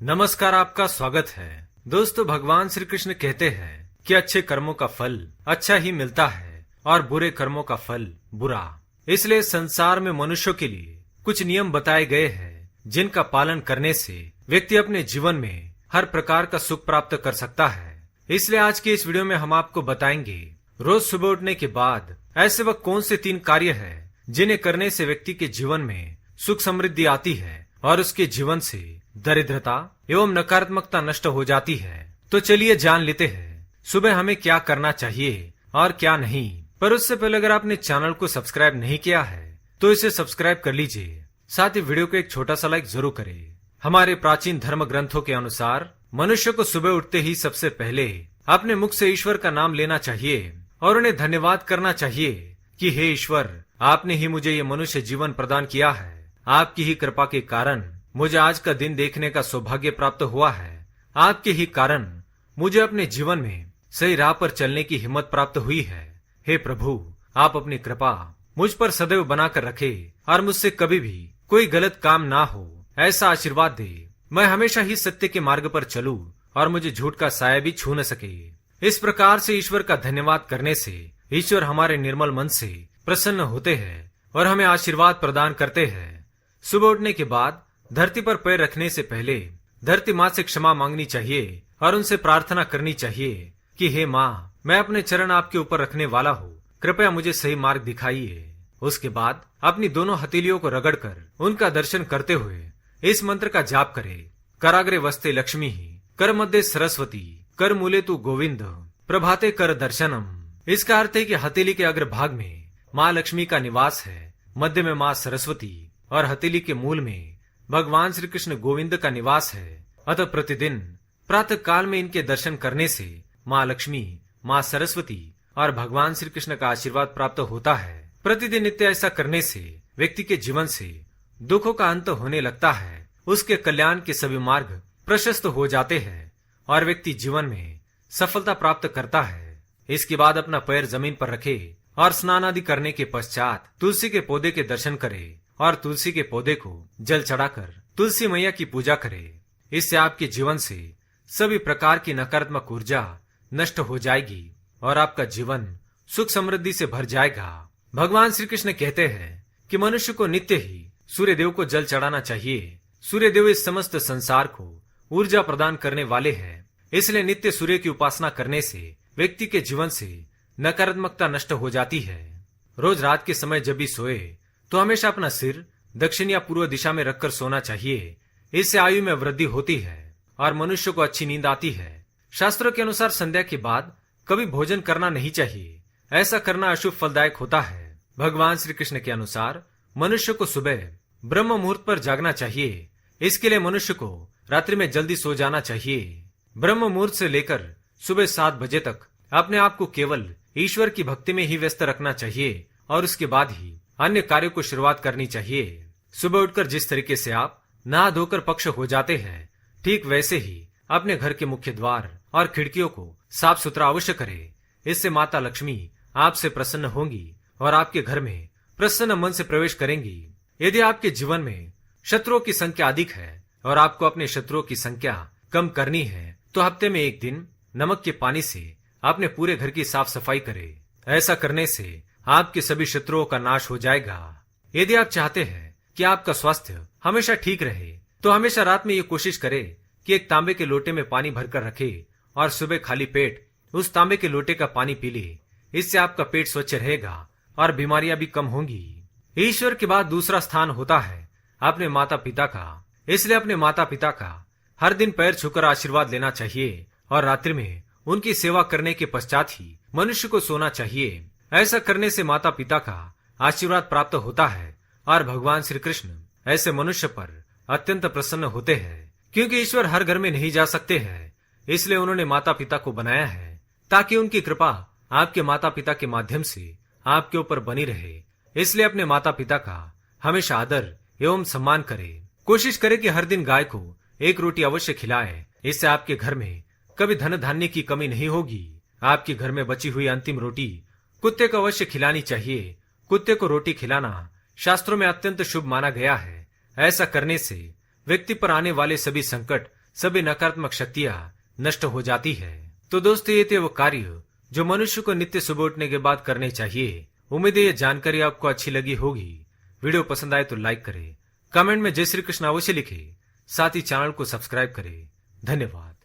नमस्कार, आपका स्वागत है। दोस्तों, भगवान श्री कृष्ण कहते हैं कि अच्छे कर्मों का फल अच्छा ही मिलता है और बुरे कर्मों का फल बुरा। इसलिए संसार में मनुष्यों के लिए कुछ नियम बताए गए हैं जिनका पालन करने से व्यक्ति अपने जीवन में हर प्रकार का सुख प्राप्त कर सकता है। इसलिए आज की इस वीडियो में हम आपको बताएंगे रोज सुबह उठने के बाद ऐसे वह कौन से 3 कार्य है जिन्हें करने से व्यक्ति के जीवन में सुख समृद्धि आती है और उसके जीवन से दरिद्रता एवं नकारात्मकता नष्ट हो जाती है। तो चलिए जान लेते हैं सुबह हमें क्या करना चाहिए और क्या नहीं। पर उससे पहले अगर आपने चैनल को सब्सक्राइब नहीं किया है तो इसे सब्सक्राइब कर लीजिए। साथ ही वीडियो को एक छोटा सा लाइक जरूर करें। हमारे प्राचीन धर्म ग्रंथों के अनुसार मनुष्य को सुबह उठते ही सबसे पहले अपने मुख से ईश्वर का नाम लेना चाहिए और उन्हें धन्यवाद करना चाहिए कि हे ईश्वर, आपने ही मुझे ये मनुष्य जीवन प्रदान किया है। आपकी ही कृपा के कारण मुझे आज का दिन देखने का सौभाग्य प्राप्त हुआ है। आपके ही कारण मुझे अपने जीवन में सही राह पर चलने की हिम्मत प्राप्त हुई है। हे प्रभु, आप अपनी कृपा मुझ पर सदैव बनाकर रखे और मुझसे कभी भी कोई गलत काम ना हो, ऐसा आशीर्वाद दे। मैं हमेशा ही सत्य के मार्ग पर चलूं और मुझे झूठ का साया भी छू न सके। इस प्रकार से ईश्वर का धन्यवाद करने से ईश्वर हमारे निर्मल मन से प्रसन्न होते हैं और हमें आशीर्वाद प्रदान करते हैं। सुबह उठने के बाद धरती पर पैर रखने से पहले धरती माँ से क्षमा मांगनी चाहिए और उनसे प्रार्थना करनी चाहिए कि हे माँ, मैं अपने चरण आपके ऊपर रखने वाला हूँ, कृपया मुझे सही मार्ग दिखाइए। उसके बाद अपनी दोनों हथेलियों को रगड़कर उनका दर्शन करते हुए इस मंत्र का जाप करे। कराग्रे वस्ते लक्ष्मी, कर मध्य सरस्वती, कर मूले तू गोविंद, प्रभाते कर दर्शनम। इसका अर्थ है कि हथेली के अग्रभाग में माँ लक्ष्मी का निवास है, मध्य में माँ सरस्वती और हथेली के मूल में भगवान श्री कृष्ण गोविंद का निवास है। अतः प्रतिदिन प्रातः काल में इनके दर्शन करने से माँ लक्ष्मी, माँ सरस्वती और भगवान श्री कृष्ण का आशीर्वाद प्राप्त होता है। प्रतिदिन नित्य ऐसा करने से व्यक्ति के जीवन से दुखों का अंत होने लगता है, उसके कल्याण के सभी मार्ग प्रशस्त हो जाते हैं और व्यक्ति जीवन में सफलता प्राप्त करता है। इसके बाद अपना पैर जमीन पर रखे और स्नान आदि करने के पश्चात तुलसी के पौधे के दर्शन करे और तुलसी के पौधे को जल चढ़ाकर तुलसी मैया की पूजा करे। इससे आपके जीवन से सभी प्रकार की नकारात्मक ऊर्जा नष्ट हो जाएगी और आपका जीवन सुख समृद्धि से भर जाएगा। भगवान श्री कृष्ण कहते हैं कि मनुष्य को नित्य ही सूर्य देव को जल चढ़ाना चाहिए। सूर्य देव इस समस्त संसार को ऊर्जा प्रदान करने वाले हैं, इसलिए नित्य सूर्य की उपासना करने से व्यक्ति के जीवन से नकारात्मकता नष्ट हो जाती है। रोज रात के समय जब भी सोए तो हमेशा अपना सिर दक्षिण या पूर्व दिशा में रखकर सोना चाहिए। इससे आयु में वृद्धि होती है और मनुष्य को अच्छी नींद आती है। शास्त्रों के अनुसार संध्या के बाद कभी भोजन करना नहीं चाहिए, ऐसा करना अशुभ फलदायक होता है। भगवान श्री कृष्ण के अनुसार मनुष्य को सुबह ब्रह्म मुहूर्त पर जागना चाहिए। इसके लिए मनुष्य को रात्रि में जल्दी सो जाना चाहिए। ब्रह्म मुहूर्त से लेकर सुबह 7 बजे तक अपने आप को केवल ईश्वर की भक्ति में ही व्यस्त रखना चाहिए और उसके बाद ही अन्य कार्यों को शुरुआत करनी चाहिए। सुबह उठकर जिस तरीके से आप नहा धोकर पक्ष हो जाते हैं, ठीक वैसे ही अपने घर के मुख्य द्वार और खिड़कियों को साफ सुथरा अवश्य करें। इससे माता लक्ष्मी आपसे प्रसन्न होंगी और आपके घर में प्रसन्न मन से प्रवेश करेंगी। यदि आपके जीवन में शत्रुओं की संख्या अधिक है और आपको अपने शत्रुओं की संख्या कम करनी है तो हफ्ते में 1 दिन नमक के पानी से अपने पूरे घर की साफ सफाई करें। ऐसा करने से आपके सभी शत्रुओं का नाश हो जाएगा। यदि आप चाहते हैं कि आपका स्वास्थ्य हमेशा ठीक रहे तो हमेशा रात में ये कोशिश करें कि एक तांबे के लोटे में पानी भरकर रखे और सुबह खाली पेट उस तांबे के लोटे का पानी पी ले। इससे आपका पेट स्वच्छ रहेगा और बीमारियां भी कम होंगी। ईश्वर के बाद दूसरा स्थान होता है अपने माता पिता का, इसलिए अपने माता पिता का हर दिन पैर छूकर आशीर्वाद लेना चाहिए और रात्रि में उनकी सेवा करने के पश्चात ही मनुष्य को सोना चाहिए। ऐसा करने से माता पिता का आशीर्वाद प्राप्त होता है और भगवान श्री कृष्ण ऐसे मनुष्य पर अत्यंत प्रसन्न होते हैं। क्योंकि ईश्वर हर घर में नहीं जा सकते हैं, इसलिए उन्होंने माता पिता को बनाया है ताकि उनकी कृपा आपके माता पिता के माध्यम से आपके ऊपर बनी रहे। इसलिए अपने माता पिता का हमेशा आदर एवं सम्मान करें। कोशिश करें कि हर दिन गाय को 1 रोटी अवश्य खिलाए। इससे आपके घर में कभी धन धान्य की कमी नहीं होगी। आपके घर में बची हुई अंतिम रोटी कुत्ते को अवश्य खिलानी चाहिए। कुत्ते को रोटी खिलाना शास्त्रों में अत्यंत शुभ माना गया है। ऐसा करने से व्यक्ति पर आने वाले सभी संकट सभी नकारात्मक शक्तियां नष्ट हो जाती है। तो दोस्तों ये थे वो कार्य जो मनुष्य को नित्य सुबह उठने के बाद करने चाहिए। उम्मीद है ये जानकारी आपको अच्छी लगी होगी। वीडियो पसंद आए तो लाइक करें, कमेंट में जय श्री कृष्ण अवश्य लिखें, साथ ही चैनल को सब्सक्राइब करें। धन्यवाद।